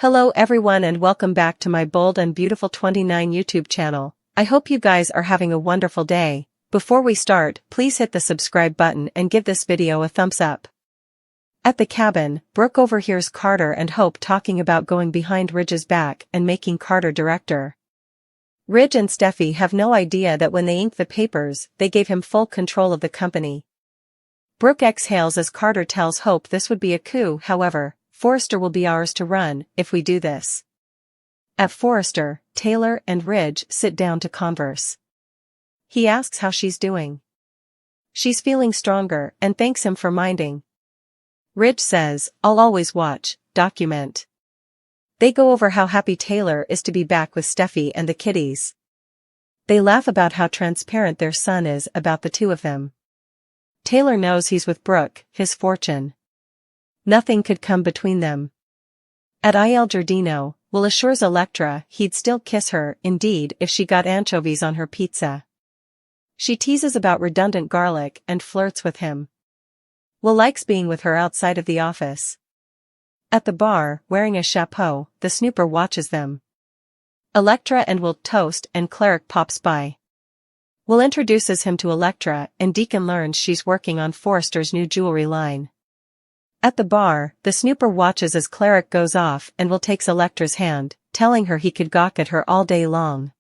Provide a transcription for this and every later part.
Hello everyone and welcome back to my Bold and Beautiful 29 YouTube channel. I hope you guys are having a wonderful day. Before we start, please hit the subscribe button and give this video a thumbs up. At the cabin, Brooke overhears Carter and Hope talking about going behind Ridge's back and making Carter director. Ridge and Steffi have no idea that when they inked the papers, they gave him full control of the company. Brooke exhales as Carter tells Hope this would be a coup. However, Forrester will be ours to run if we do this. At Forrester, Taylor and Ridge sit down to converse. He asks how she's doing. She's feeling stronger and thanks him for minding. Ridge says, "I'll always watch, document." They go over how happy Taylor is to be back with Steffi and the kiddies. They laugh about how transparent their son is about the two of them. Taylor knows he's with Brooke, his fortune. Nothing could come between them. At Il Giardino, Will assures Electra he'd still kiss her, indeed, if she got anchovies on her pizza. She teases about redundant garlic and flirts with him. Will likes being with her outside of the office. At the bar, wearing a chapeau, the snooper watches them. Electra and Will toast and Cleric pops by. Will introduces him to Electra and Deacon learns she's working on Forrester's new jewelry line. At the bar, the snooper watches as Cleric goes off and Will takes Electra's hand, telling her he could gawk at her all day long.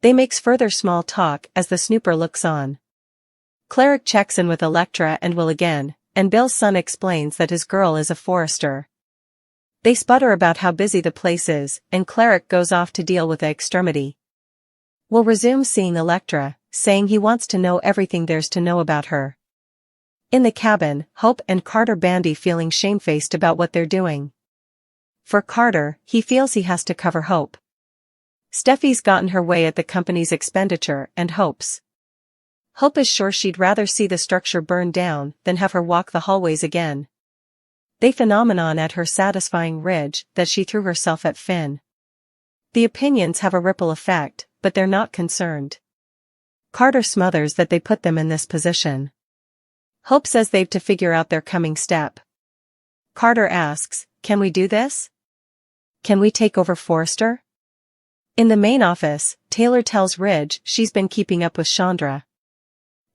They makes further small talk as the snooper looks on. Cleric checks in with Electra and Will again, and Bill's son explains that his girl is a Forrester. They sputter about how busy the place is, and Cleric goes off to deal with the extremity. Will resumes seeing Electra, saying he wants to know everything there's to know about her. In the cabin, Hope and Carter bandy feeling shamefaced about what they're doing. For Carter, he feels he has to cover Hope. Steffi's gotten her way at the company's expenditure and Hope's. Hope is sure she'd rather see the structure burn down than have her walk the hallways again. They phenomenon at her satisfying Ridge that she threw herself at Finn. The opinions have a ripple effect, but they're not concerned. Carter smothers that they put them in this position. Hope says they've to figure out their coming step. Carter asks, "Can we do this? Can we take over Forrester?" In the main office, Taylor tells Ridge she's been keeping up with Chandra.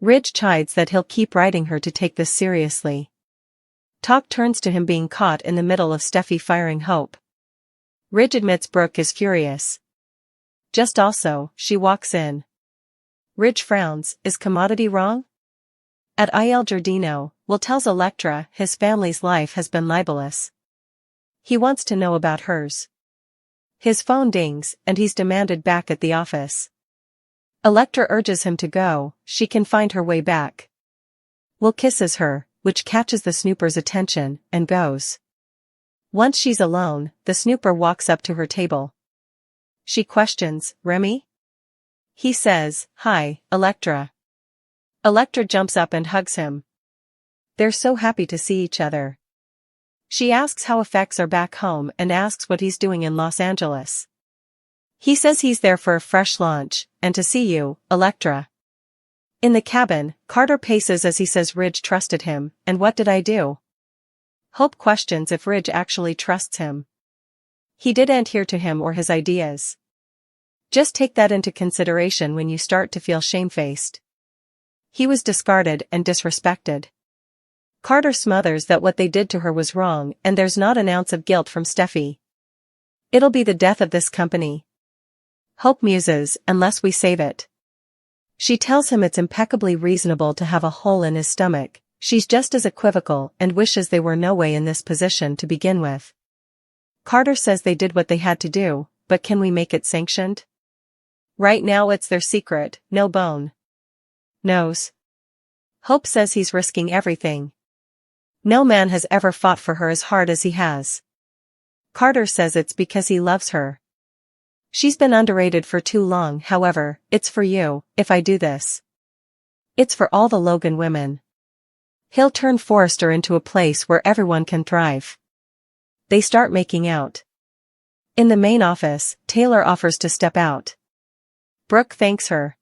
Ridge chides that he'll keep writing her to take this seriously. Talk turns to him being caught in the middle of Steffi firing Hope. Ridge admits Brooke is furious. Just also, she walks in. Ridge frowns, is commodity wrong? At Il Giardino, Will tells Electra his family's life has been libelous. He wants to know about hers. His phone dings, and he's demanded back at the office. Electra urges him to go, she can find her way back. Will kisses her, which catches the snooper's attention, and goes. Once she's alone, the snooper walks up to her table. She questions, "Remy?" He says, "Hi, Electra." Electra jumps up and hugs him. They're so happy to see each other. She asks how effects are back home and asks what he's doing in Los Angeles. He says he's there for a fresh launch, and to see you, Electra. In the cabin, Carter paces as he says Ridge trusted him, and what did I do? Hope questions if Ridge actually trusts him. He didn't adhere to him or his ideas. Just take that into consideration when you start to feel shamefaced. He was discarded and disrespected. Carter smothers that what they did to her was wrong and there's not an ounce of guilt from Steffi. It'll be the death of this company. Hope muses, unless we save it. She tells him it's impeccably reasonable to have a hole in his stomach, she's just as equivocal and wishes they were no way in this position to begin with. Carter says they did what they had to do, but can we make it sanctioned? Right now it's their secret, no bone knows. Hope says he's risking everything. No man has ever fought for her as hard as he has. Carter says it's because he loves her. She's been underrated for too long, however, it's for you, if I do this. It's for all the Logan women. He'll turn Forrester into a place where everyone can thrive. They start making out. In the main office, Taylor offers to step out. Brooke thanks her.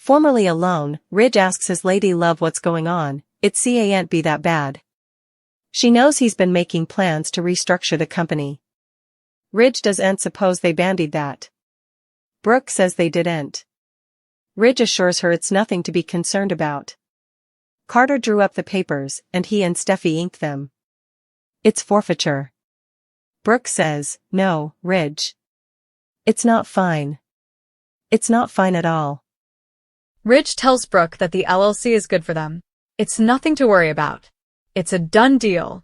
Formerly alone, Ridge asks his lady love what's going on, it can't be that bad. She knows he's been making plans to restructure the company. Ridge doesn't suppose they bandied that. Brook says they didn't. Ridge assures her it's nothing to be concerned about. Carter drew up the papers and he and Steffi inked them. It's forfeiture. Brook says, no, Ridge. It's not fine. It's not fine at all. Ridge tells Brook that the LLC is good for them. It's nothing to worry about. It's a done deal.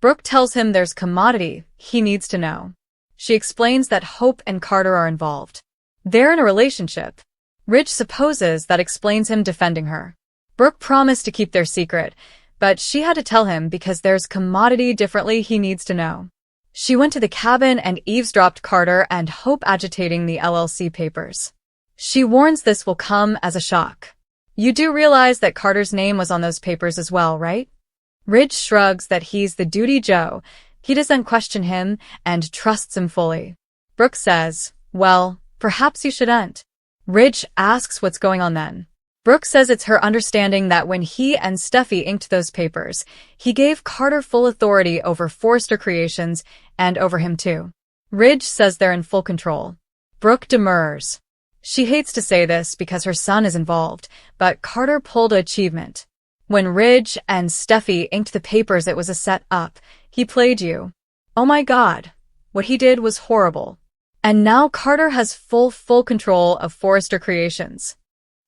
Brook tells him there's commodity he needs to know. She explains that Hope and Carter are involved. They're in a relationship. Ridge supposes that explains him defending her. Brook promised to keep their secret, but she had to tell him because there's commodity differently he needs to know. She went to the cabin and eavesdropped Carter and Hope agitating the LLC papers. She warns this will come as a shock. You do realize that Carter's name was on those papers as well, right? Ridge shrugs that he's the duty Joe. He doesn't question him and trusts him fully. Brook says, well, perhaps you shouldn't. Ridge asks what's going on then. Brook says it's her understanding that when he and Steffi inked those papers, he gave Carter full authority over Forrester Creations and over him too. Ridge says they're in full control. Brook demurs. She hates to say this because her son is involved, but Carter pulled an achievement. When Ridge and Steffi inked the papers, it was a set-up. He played you. Oh my God. What he did was horrible. And now Carter has full control of Forrester Creations.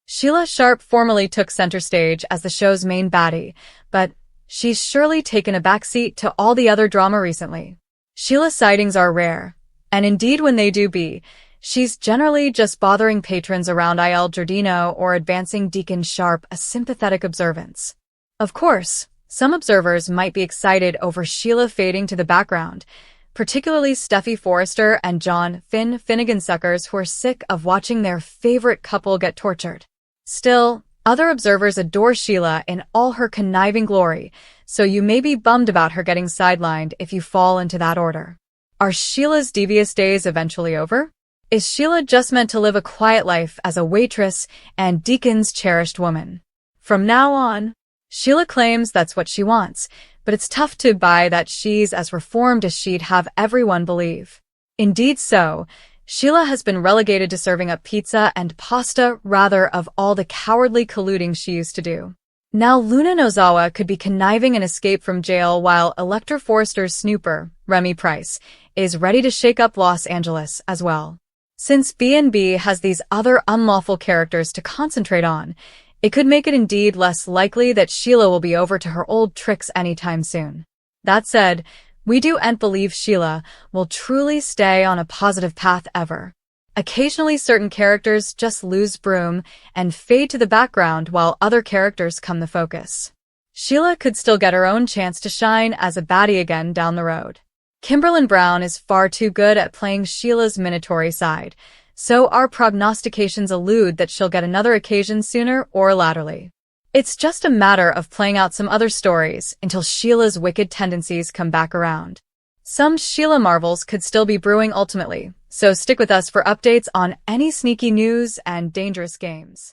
Sheila Sharp formally took center stage as the show's main baddie, but she's surely taken a backseat to all the other drama recently. Sheila's sightings are rare, and indeed when they do be, she's generally just bothering patrons around Il Giardino or advancing Deacon Sharp a sympathetic observance. Of course, some observers might be excited over Sheila fading to the background, particularly Steffi Forrester and John Finnegan suckers who are sick of watching their favorite couple get tortured. Still, other observers adore Sheila in all her conniving glory, so you may be bummed about her getting sidelined if you fall into that order. Are Sheila's devious days eventually over? Is Sheila just meant to live a quiet life as a waitress and Deacon's cherished woman? From now on, Sheila claims that's what she wants, but it's tough to buy that she's as reformed as she'd have everyone believe. Indeed so, Sheila has been relegated to serving up pizza and pasta rather of all the cowardly colluding she used to do. Now Luna Nozawa could be conniving an escape from jail while Elector Forrester's snooper, Remy Price, is ready to shake up Los Angeles as well. Since B&B has these other unlawful characters to concentrate on, it could make it indeed less likely that Sheila will be over to her old tricks anytime soon. That said, we don't believe Sheila will truly stay on a positive path ever. Occasionally certain characters just lose broom and fade to the background while other characters come the focus. Sheila could still get her own chance to shine as a baddie again down the road. Kimberlyn Brown is far too good at playing Sheila's minatory side, so our prognostications allude that she'll get another occasion sooner or laterally. It's just a matter of playing out some other stories until Sheila's wicked tendencies come back around. Some Sheila marvels could still be brewing ultimately, so stick with us for updates on any sneaky news and dangerous games.